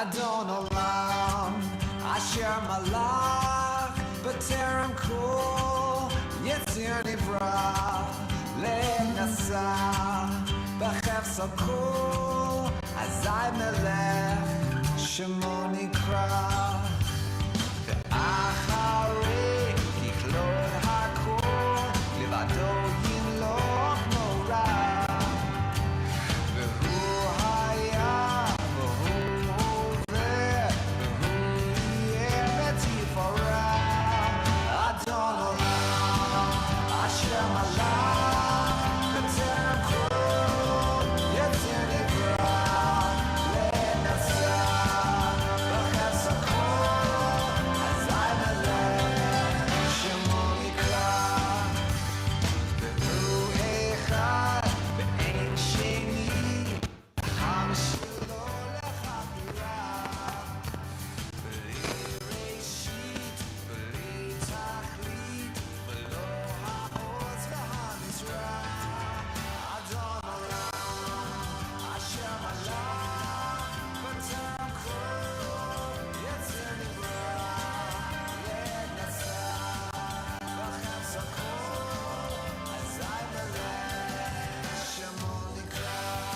אדון עולם אשר מלך בטרם כל יציר נברא לנשא בחפץ הכל אזי מלך שמו נקרא ואחרי ככלות הכל לבדו ימלוך נורא והוא היה והוא הווה והוא יהיה בתפארה אדון עולם אשר מלך בטרם כל יציר נברא לנשא בחפץ הכל אזי מלך שמו נקרא והוא אחד ואין שני העם שלו לחברה בלי ראשית בלי תכלית ולא העוז והמזרח אדון עולם אשר מלך בטרם כל יציר נברא לנשא בחפץ הכל אזי מלך שמו נקרא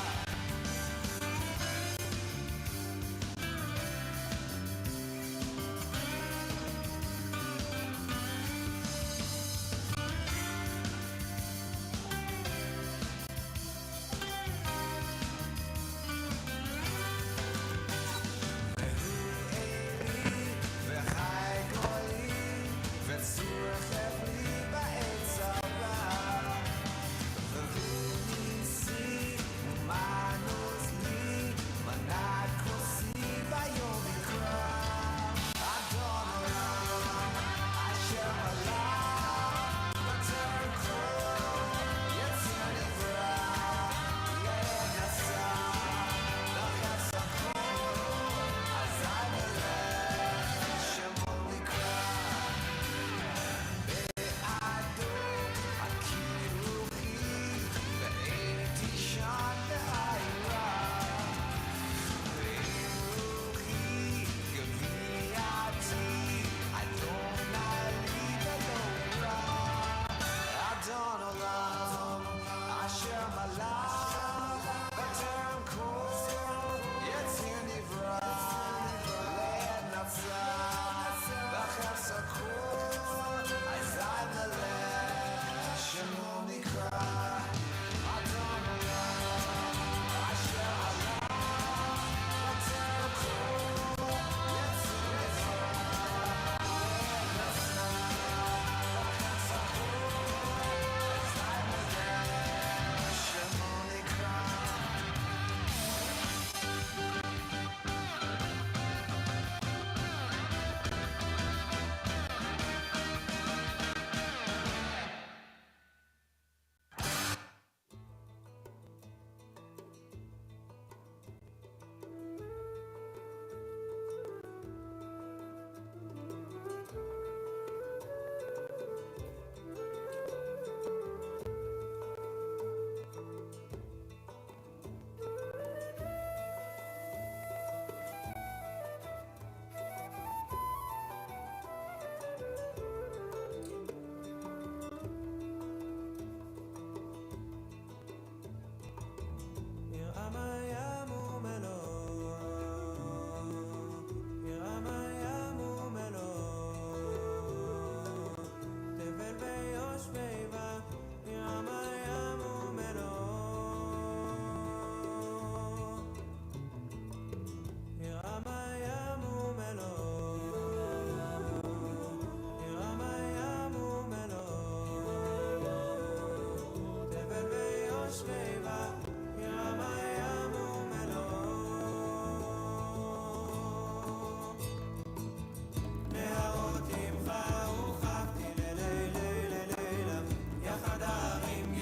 וחי גולי וצורך לי בעץ הבא והוא ניסי ומנוז לי מנת כוסי ביום יקרא אדון עולם אשר מלך בטרם כל יציר נברא לנשא בחפץ הכל אזי מלך שמו נקרא בעדו הכירוכי ואין תישן בעירה ואירוכי גבייתי אדון עלי ולא רע אדון עולם אשר מלך בטרם כל יציר נברא לנשא בחפץ הכל אזי מלך שמו נקרא אדון עולם אשר מלך בטרם כל יציר נברא לנשא בחפץ הכל אזי מלך שמו נקרא יחד הערים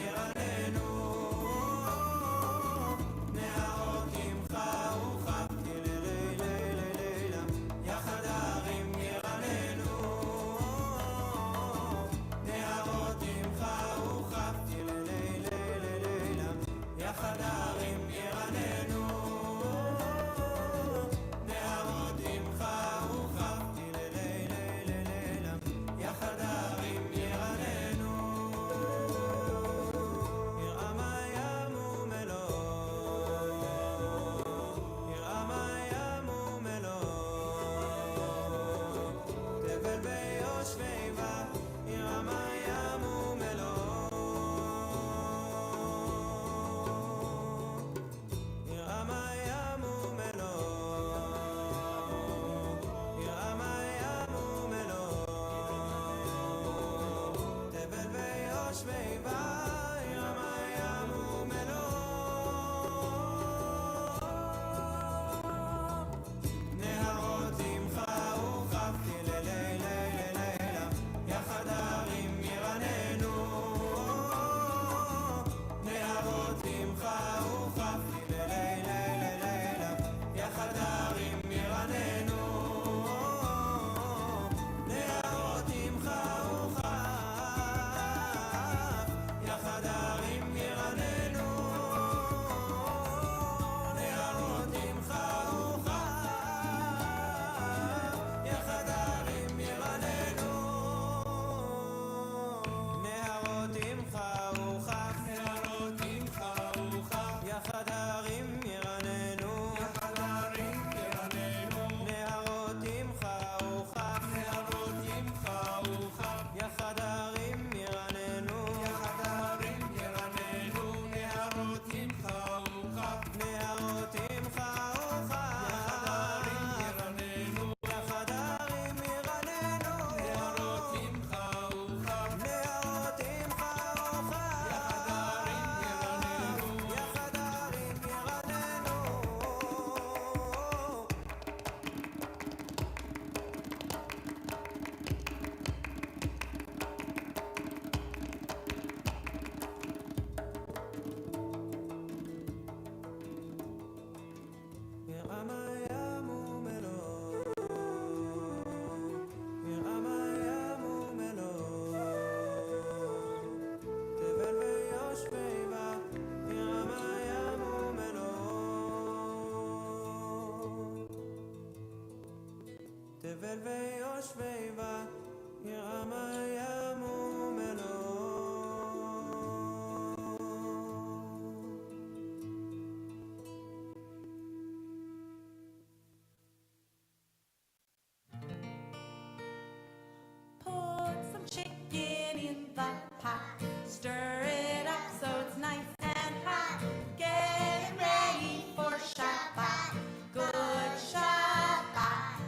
Stir it up so it's nice and hot. Get ready for Shabbat. Good Shabbat.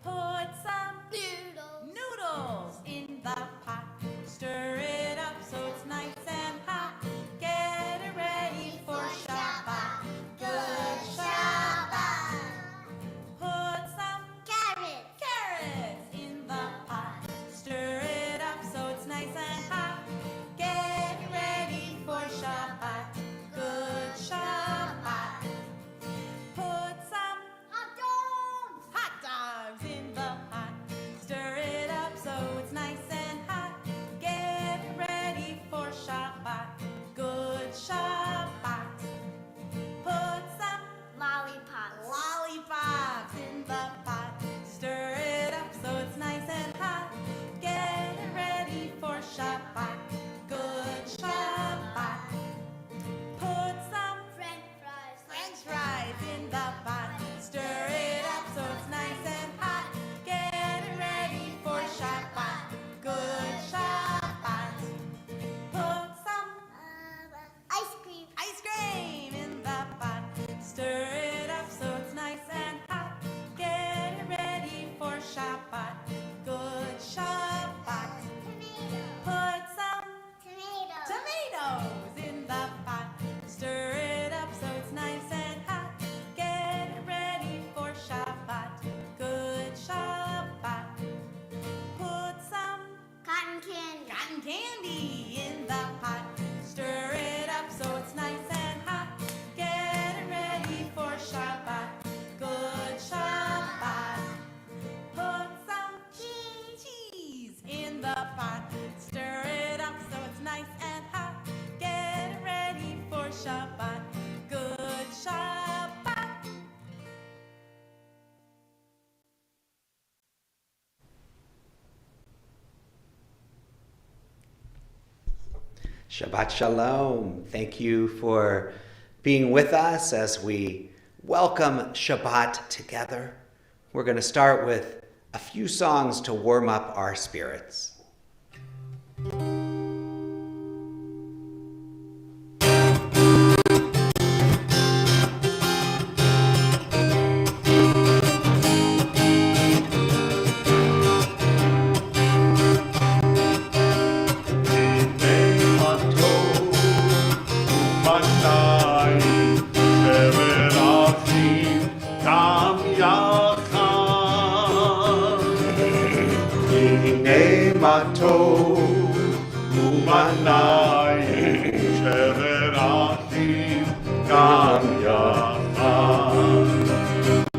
Put some noodles in the pot. Stir it up so it's nice and hot. Get it ready for Shabbat. Good Shabbat. Put some carrots in the pot. Stir it up so it's nice and hot. Get ready for Shabbat. Good Shabbat. Put some hot dogs in the pot. Stir it up so it's nice and hot. Get ready for Shabbat. Good Shabbat. Put some lollipops in the pot. Stir it up so it's nice and hot. Get ready for Shabbat. Good Shabbat. Put some French fries in the pot. Stir it up so it's nice and hot. Get ready for Shabbat. Good Shabbat. Put some ice cream in the pot. Stir it up so it's nice and hot. Get ready for Shabbat. Good Shabbat. Put some tomatoes in the pot. Stir it up so it's nice and hot. Get ready for Shabbat. Good Shabbat. Put some cotton candy in the pot. Stir it up so it's nice and hot. Get ready for Shabbat. Good Shabbat. Put some cheese in the pot. Stir it up so it's nice and hot. Get ready for Shabbat. Good Shabbat. Shabbat Shalom. Thank you for being with us as we welcome Shabbat together. We're going to start with a few songs to warm up our spirits.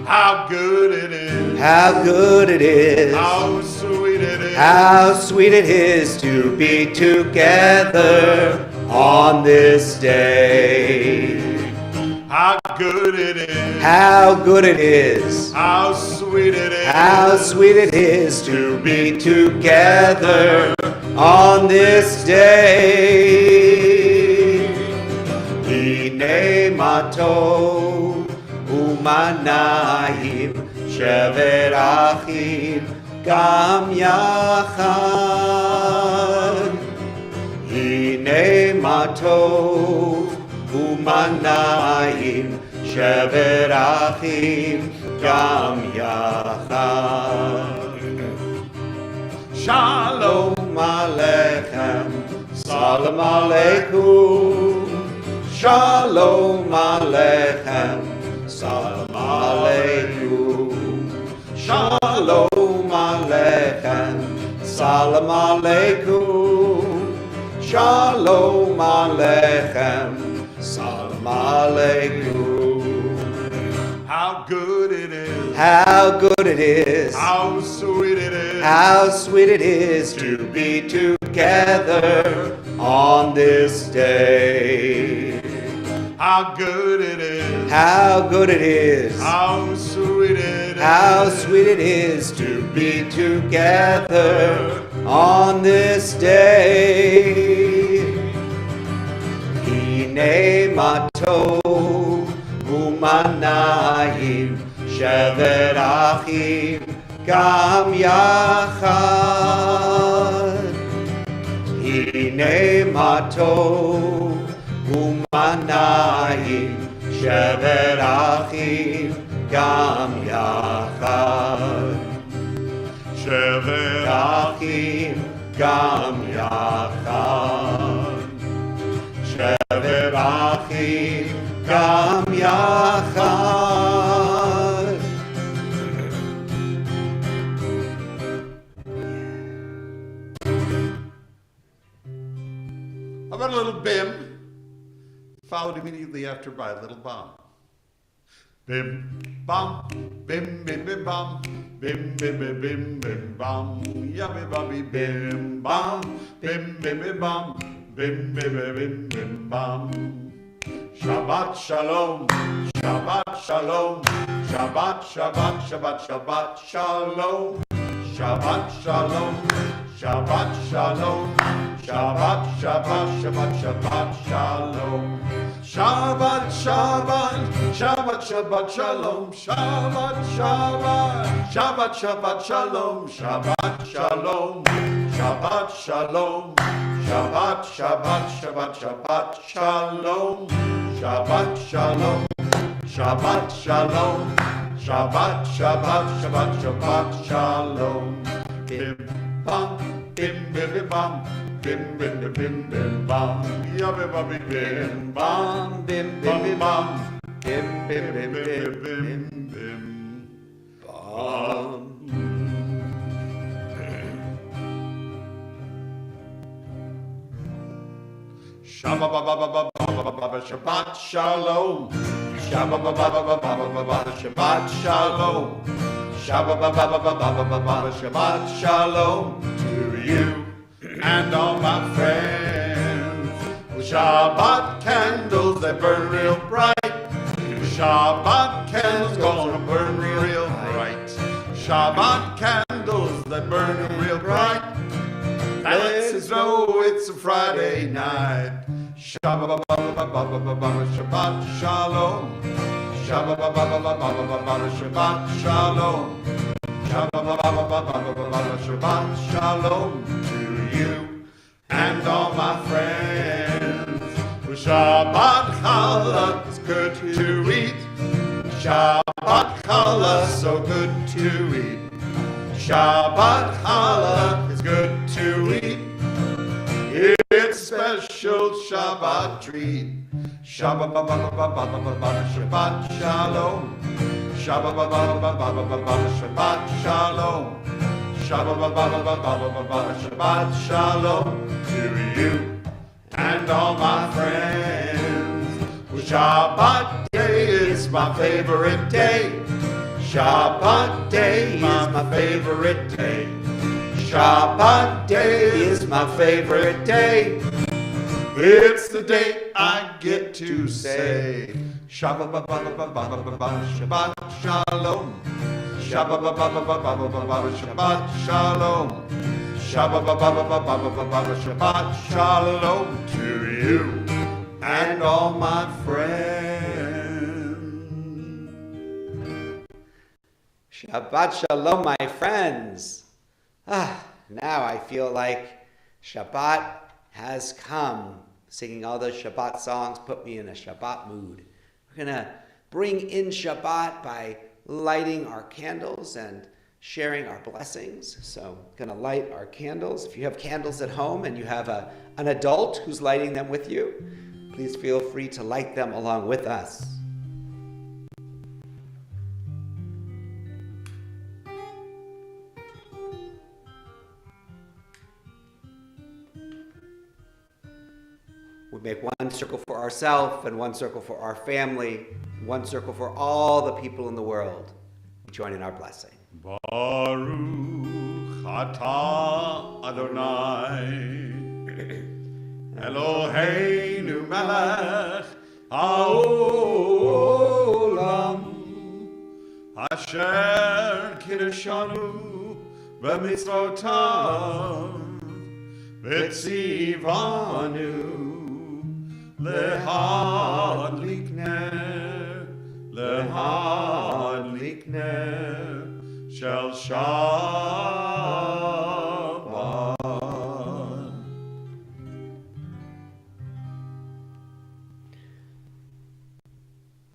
How good it is. How good it is. How sweet it is. How sweet it is to be together on this day. How good it is. How good it is. How sweet it is. How sweet it is to be together on this day. Hine matov umanayim shevet achim gam yachad. Hine matov umanayim shevet achim gam yachad. Shalom Alechem, Salam Aleikum. Shalom Alechem, Salam Aleikum. Shalom Alechem, Salam Aleikum. Shalom Alechem, Salam Aleikum. How good it is. How good it is. How sweet it is. How sweet it is to be together on this day. How good it is. How good it is. How sweet it is. How sweet it is to be together on this day. Hine matov umanayim shevet achim gam yachad. Hine נעמתו ומנעים שבר אחים גם יחד. שבר אחים גם יחד. שבר אחים גם יחד. How about a little bim? Followed immediately after by a little bomb. Bim, bom, bim, bim, bim, bom. Bim, bim, bim, bim, bim, bom. Yummy, bobby, bim, bom. Bim, bim, bim, bom. Bim, bim, bim, bim, bim, bom. Shabbat shalom, Shabbat shalom, Shabbat, Shabbat, Shabbat, Shabbat shalom, Shabbat shalom, Shabbat shalom, Shabbat, Shabbat, Shabbat, Shabbat shalom, Shabbat, Shabbat, Shabbat, Shabbat shalom, Shabbat, Shabbat, Shabbat, Shabbat shalom, Shabbat shalom, Shabbat shalom, Shabbat, Shabbat, Shabbat, Shabbat shalom. Shabbat shalom, Shabbat shalom, Shabbat, Shabbat, Shabbat, Shabbat shalom. Bim bam, bim bim bim bam, bim bim bim bim bim bam, yabba babby bim bam, bim bim bim bam, bim bim bim bim bim bim bim bam. Shabbat shalom, Shabbat shalom, Shabbat shalom to you and all my friends. Shabbat candles that burn real bright. Shabbat candles gonna burn real bright. Shabbat candles that burn real bright. Let's know it's a Friday night. Shabbat shalom. Shabbat shalom. Shabbat shalom to you and all my friends. Shabbat challah is good to eat. Shabbat challah so good to eat. Shabbat challah is good to eat. It's special Shabbat treat. Shabbat shalom. Shabbat shalom. Shabbat shalom to you and all my friends. Shabbat day is my favorite day. Shabbat day is my favorite day. Shabbat day is my favorite day. It's the day I get to say Shabbat shalom. Shabbat shalom. Shabbat shalom to you and all my friends. Shabbat shalom, my friends. Now I feel like Shabbat has come. Singing all those Shabbat songs put me in a Shabbat mood. We're going to bring in Shabbat by lighting our candles and sharing our blessings. So I'm going to light our candles. If you have candles at home and you have an adult who's lighting them with you, please feel free to light them along with us. We make one circle for ourselves and one circle for our family, one circle for all the people in the world. Join in our blessing. Baruch atah Adonai Eloheinu melech haolam asher kiddushanu b'mitzvotav v'tzivanu lehadlik ner shel Shabbat.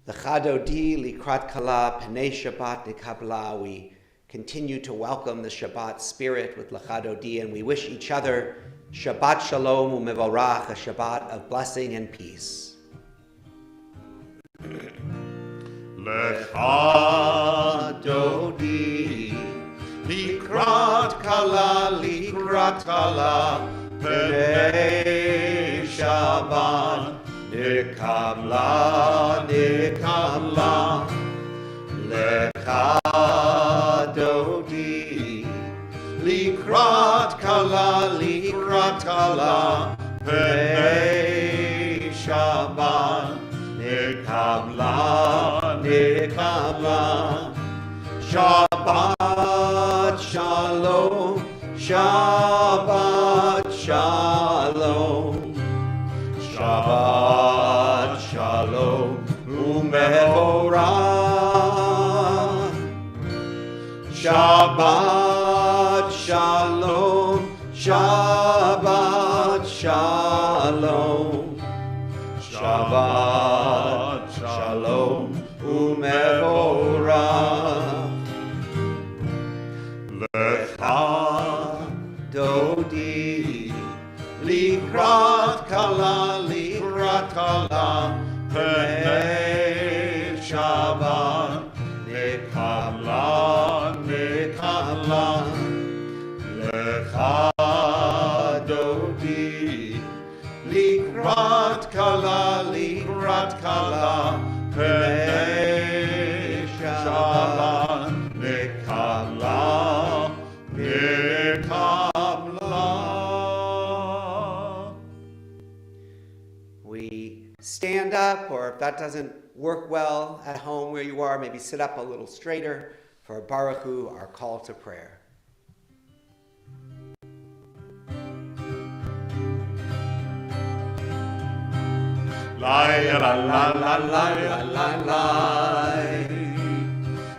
L'chadodi likrat kala penei Shabbat nikabla. We continue to welcome the Shabbat spirit with l'chadodi, and we wish each other Shabbat shalom u'mevorach, a Shabbat of blessing and peace. Lecha dodi, likrat kala, penei Shabbat, nikabla. Lecha dodi, likrat kala, penei Shabbat, nikabla. Shabbat shalom, Shabbat shalom, Shabbat shalom, u'mevorach. Shabbat shalom, Shabbat shalom, Shabbat shalom, u'mevorach. Lecha dodi, likrat kala, penei Shabbat, nikabla. Lecha dodi, likrat kala, penei Shabbat, nikabla. We stand up, or if that doesn't work well at home where you are, maybe sit up a little straighter for Baruch Hu, our call to prayer. Lai la la la la la la la.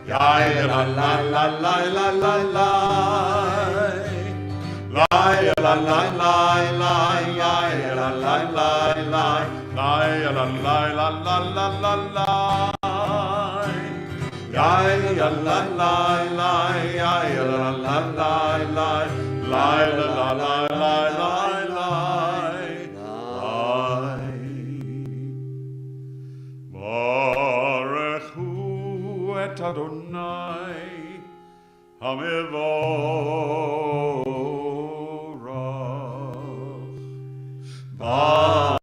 Lai la la la la la la la. Lai la la la la. Lai la la la la. Lai la la la la la la la. Lai la la la la. Lai la la la la. Lai la la la la la. Adonai Hamevorach Baruch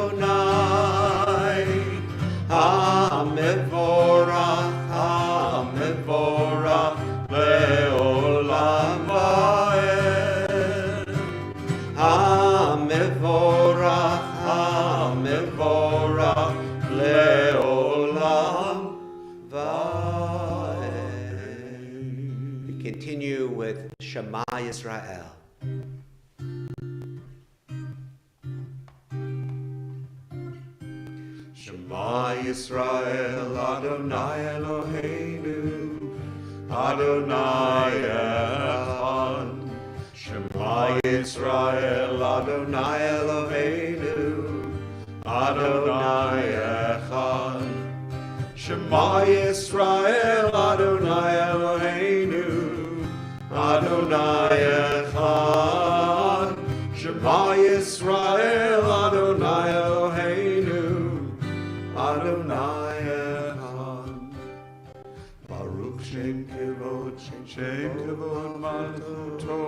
Adonai Hamevorach leolam vaed Hamevorach leolam vaed. We continue with Shema Yisrael. Shema Yisrael, Adonai Eloheinu, Adonai Echad. Shema Yisrael, Adonai Eloheinu, Adonai Echad. Shema Yisrael, Adonai Eloheinu, Adonai Echad. Shema Yisrael, Adonai Eloheinu, Adonai Echad. Baruch Shem Kevod Malchuto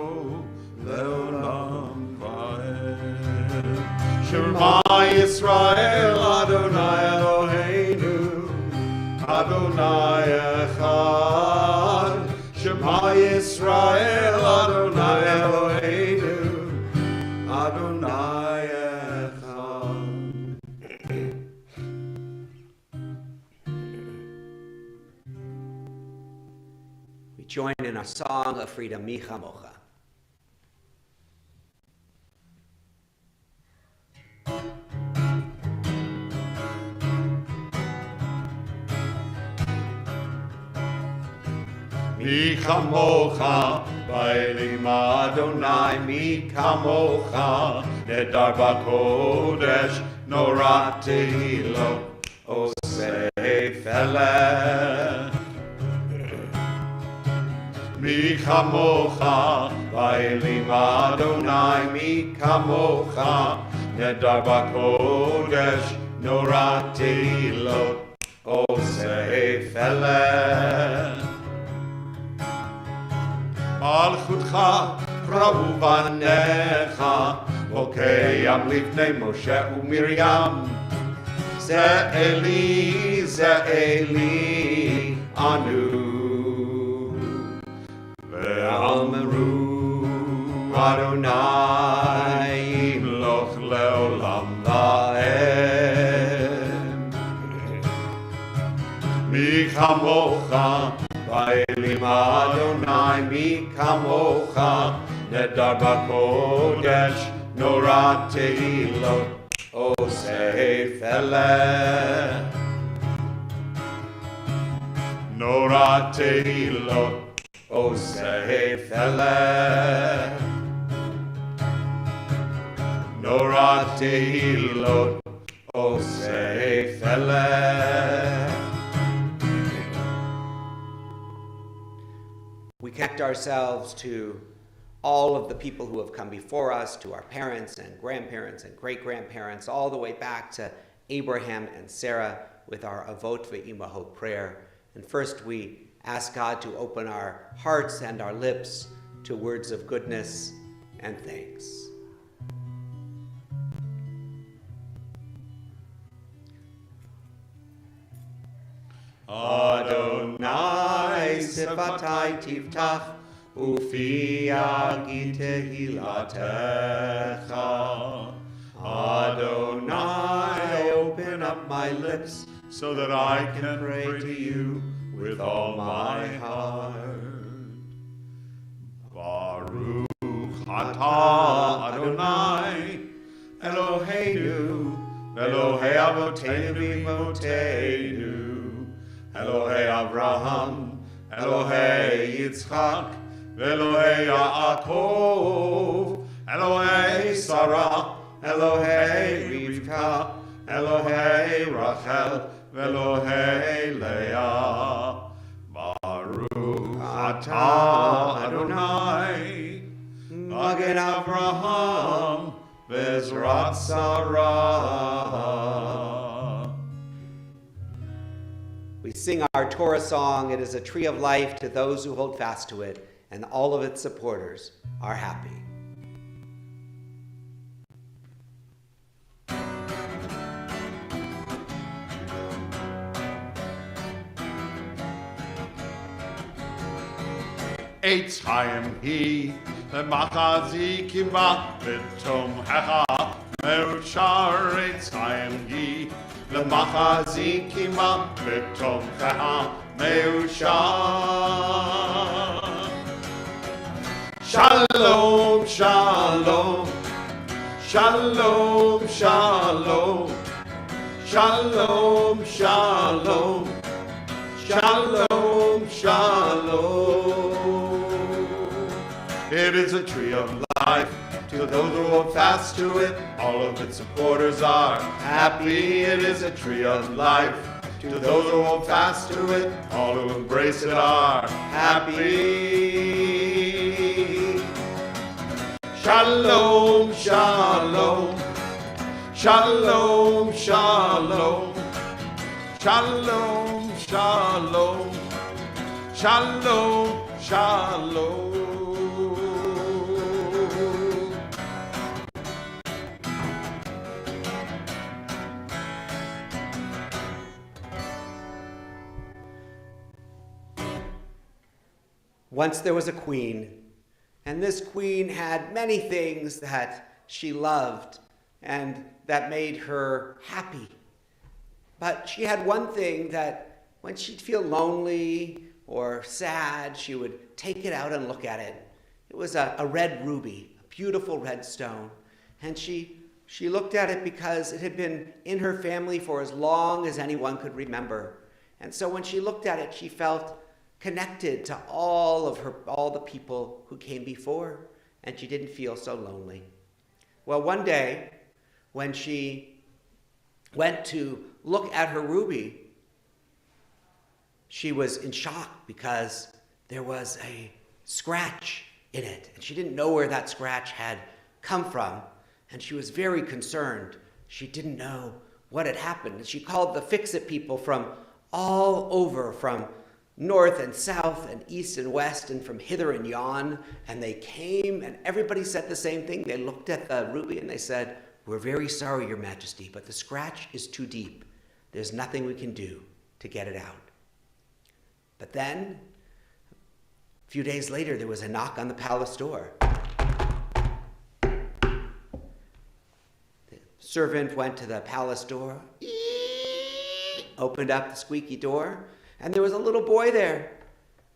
leolam vaed. Shema Yisrael, Adonai Eloheinu, Adonai Echad. Shema Yisrael, Adonai Eloheinu, Adonai Echad. We join in a song of freedom, Mi Chamocha. Mi chamocha, Vaylim Adonai mi kamocha, nedar b'kodesh nora tehilo, osei felech. Mi kamocha, vaylim Adonai mi kamocha, nedar b'kodesh nora tehilo, osei felech. Malchutcha pravu banecha, vokeyam lifnei Moshe uMiriam. Ze Eli anu, ve'amru Adonai imloch leolam va'em. Mi kamocha, vaylim Adonai mi kamocha, nedar b'kodesh nora tehilot, osei felech. Nora tehilot, osei felech. Nora tehilot, osei felech. We connect ourselves to all of the people who have come before us, to our parents and grandparents and great-grandparents, all the way back to Abraham and Sarah with our Avot Ve'imahot prayer. And first we ask God to open our hearts and our lips to words of goodness and thanks. Adonai sifatai tiftach, ufi yagi tehilatecha. Adonai, open up my lips so that I can pray to you with all my heart. Baruch atah Adonai, Eloheinu, Elohei Avoteinu v'Imoteinu, Elohei Avraham, Elohei Yitzchak, Elohei Yaakov, Elohei Sarah, Elohei Rivka, Elohei Rachel, Elohei Leah. Baruch atah Adonai, Magen Avraham, Bezrat Sarah. We sing our Torah song, "It is a tree of life to those who hold fast to it," and all of its supporters are happy. Eitz Chaim hi, le'machazikim ba v'tomhecha me'ushar. Eitz Chaim hi, le'machazikim ba v'tomhecha me'ushar. Shalom, shalom, shalom, shalom, shalom, shalom, shalom, shalom. It is a tree of life to those who hold fast to it. All of its supporters are happy. It is a tree of life to those who hold fast to it. All who embrace it are happy. Shalom, shalom, shalom, shalom, shalom, shalom, shalom, shalom. Once there was a queen, and this queen had many things that she loved and that made her happy. But she had one thing that when she'd feel lonely or sad, she would take it out and look at it. It was a red ruby, a beautiful red stone. And she looked at it because it had been in her family for as long as anyone could remember. And so when she looked at it, she felt connected to all the people who came before, and she didn't feel so lonely. Well, one day, when she went to look at her ruby, she was in shock because there was a scratch in it, and she didn't know where that scratch had come from, and she was very concerned. She didn't know what had happened, and she called the fix-it people from all over, from north and south and east and west and from hither and yon, and they came, and everybody said the same thing. They looked at the ruby and they said, "We're very sorry, Your Majesty, but the scratch is too deep. There's nothing we can do to get it out." But then, a few days later, there was a knock on the palace door. The servant went to the palace door, opened up the squeaky door, and there was a little boy there.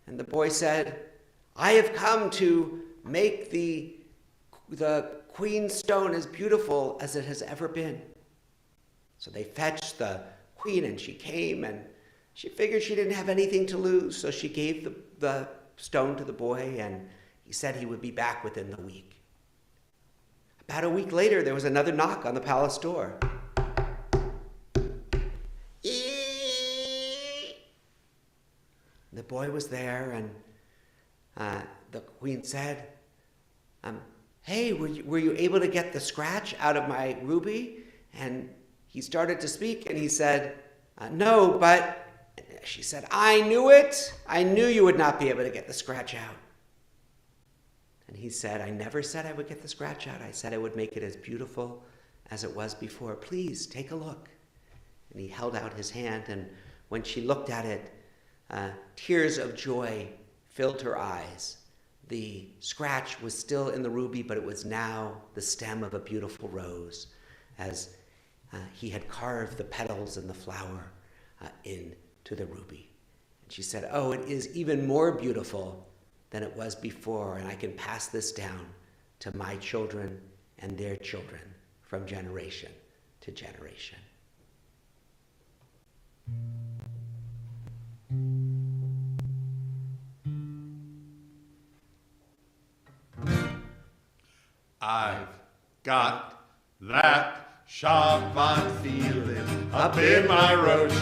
And the boy said, "I have come to make the queen's stone as beautiful as it has ever been." So they fetched the queen, and she came, and she figured she didn't have anything to lose, so she gave the stone to the boy, and he said he would be back within the week. About a week later, there was another knock on the palace door. The boy was there, and the queen said, "Hey, were you able to get the scratch out of my ruby?" And he started to speak, and he said, "No, but..." She said, "I knew it. I knew you would not be able to get the scratch out." And he said, "I never said I would get the scratch out. I said I would make it as beautiful as it was before. Please, take a look." And he held out his hand, and when she looked at it, tears of joy filled her eyes. The scratch was still in the ruby, but it was now the stem of a beautiful rose, as he had carved the petals and the flower into the ruby. And she said, "Oh, it is even more beautiful than it was before, and I can pass this down to my children and their children from generation to generation." I've got that Shabbat feeling up in my rosh,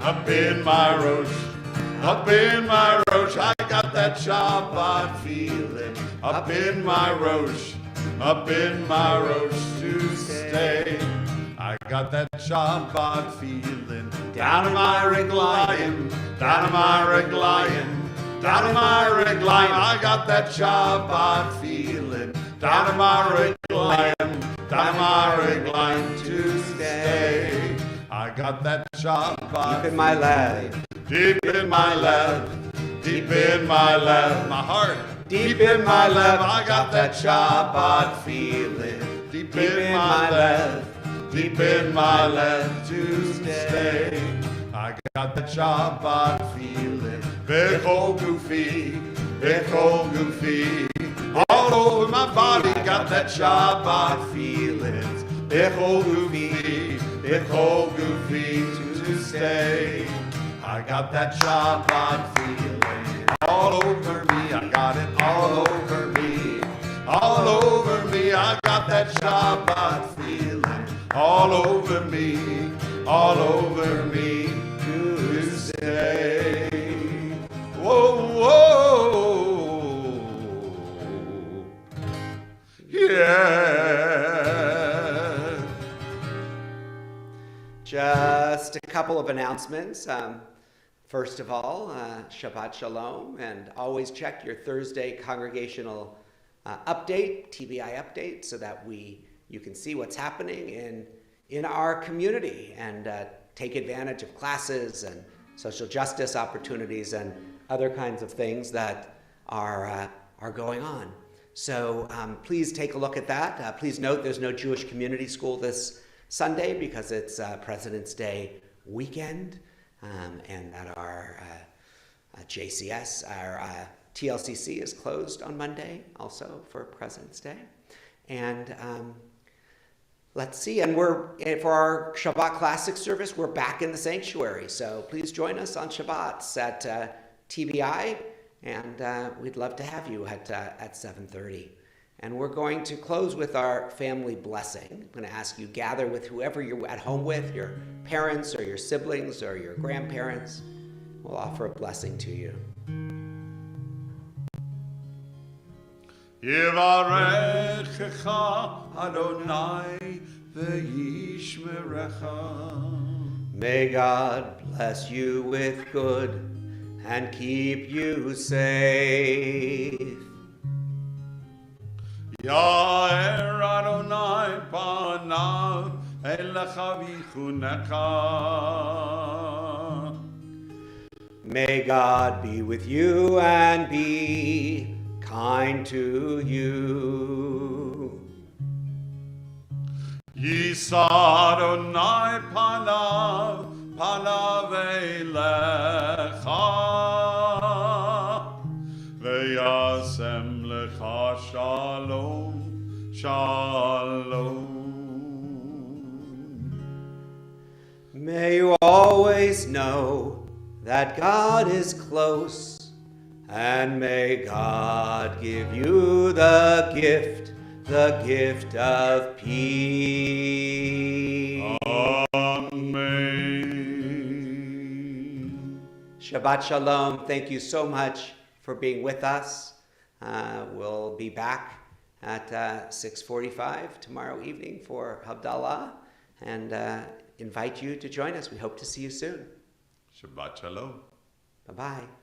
up in my rosh, up in my rosh. I got that Shabbat feeling up in my rosh, up in my rosh to stay. I got that Shabbat feeling down in my reglayim, down in my reglayim, down in my reglayim. I got that Shabbat feeling down in my reglayim, down in my reglayim to stay. I got that Shabbat Deep in my lev, deep in my lev, deep in my lev, my heart. deep in my lev, I got that Shabbat feeling deep in my lev, deep in my lev to stay. I got that Shabbat feeling, bechol gufi, bechol gufi. All over my body, got that Shabbat feelings. Bechol gufi, bechol gufi to stay. I got that Shabbat feeling all over me. I got it all over me, all over me. I got that Shabbat feeling all over me, all over me to stay. Whoa, whoa. Yeah. Just a couple of announcements. First of all, Shabbat Shalom, and always check your Thursday congregational update, TBI update, so that you can see what's happening in our community and take advantage of classes and social justice opportunities and other kinds of things that are going on. So please take a look at that. Please note there's no Jewish community school this Sunday because it's President's Day weekend, and that our JCS, our TLCC is closed on Monday also for President's Day. And let's see, and for our Shabbat Classic service, we're back in the sanctuary. So please join us on Shabbats at TBI, and we'd love to have you at 7:30. And we're going to close with our family blessing. I'm going to ask you gather with whoever you're at home with, your parents or your siblings or your grandparents. We'll offer a blessing to you. Yivarechecha Adonai ve'yishmerecha. May God bless you with good and keep you safe. Ya'er Adonai panav elecha v'chunecha. May God be with you and be kind to you. Yisa Adonai panav elecha ve'yasem lecha shalom shalom. May you always know that God is close, and may God give you the gift of peace. Amen. Shabbat Shalom. Thank you so much for being with us. We'll be back at 6:45 tomorrow evening for Havdalah, and invite you to join us. We hope to see you soon. Shabbat Shalom. Bye-bye.